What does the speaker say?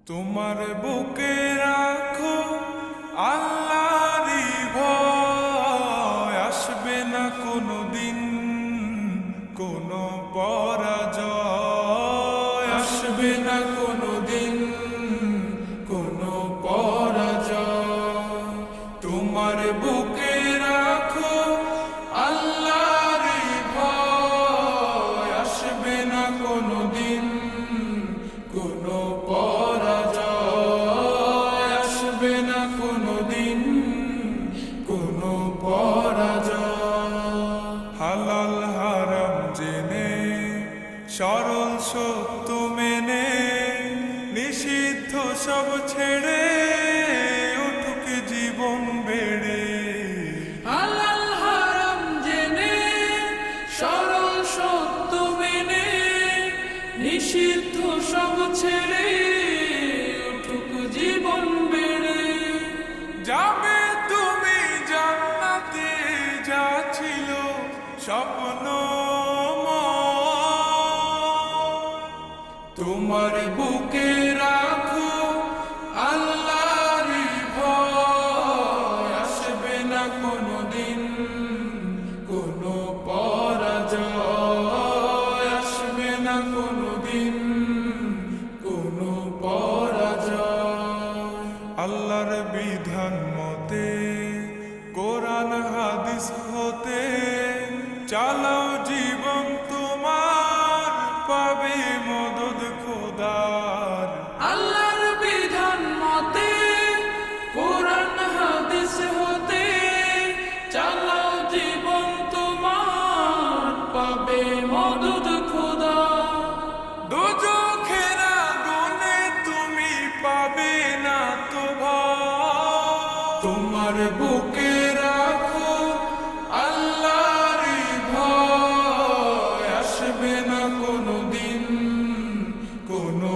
তোমার বুকে রাখো আল্লাহরই ভয়, আসবে না কোনো দিন কোনো পরাজয়, আসবে না কোনো দিন কোনো পরাজয়। তোমার বুকে রাখো আল্লাহরই ভয়, আসবে না কোনো দিন কোনো পরাজয়, আসবে না কোনো দিন কোনো পরাজয়। হালাল হারাম জেনে সরল সত্য মেনে নিষিদ্ধ সব ছেড়ে উঠুক জীবন বেড়ে। হালাল হারাম জেনে সরল সত্য মেনে নিষিদ্ধ সব ছেড়ে উঠুক জীবন বেড়ে। যাবে তুমি জান্নাতে, যা ছিল স্বপ্ন তোমার বুকে রাখো আল্লাহরই ভয়, আসবে না কোনো দিন কোনো পরাজয়, আসবে না কোনো দিন কোনো পরাজয়। আল্লাহর বিধান মতে কোরআন হাদিস হতে চালাও জীবন তোমার, পাবে মদদ খোদার। আল্লাহর বিধান মতে কোরআন হাদিস হতে চালাও জীবন তোমার, পাবে মদদ খোদা। দোজখের আগুনে তুমি পাবে না তো ভয়, তোমার বুকে রাখো আল্লাহরই ভয়, আসবে না কোনো দিন কোনো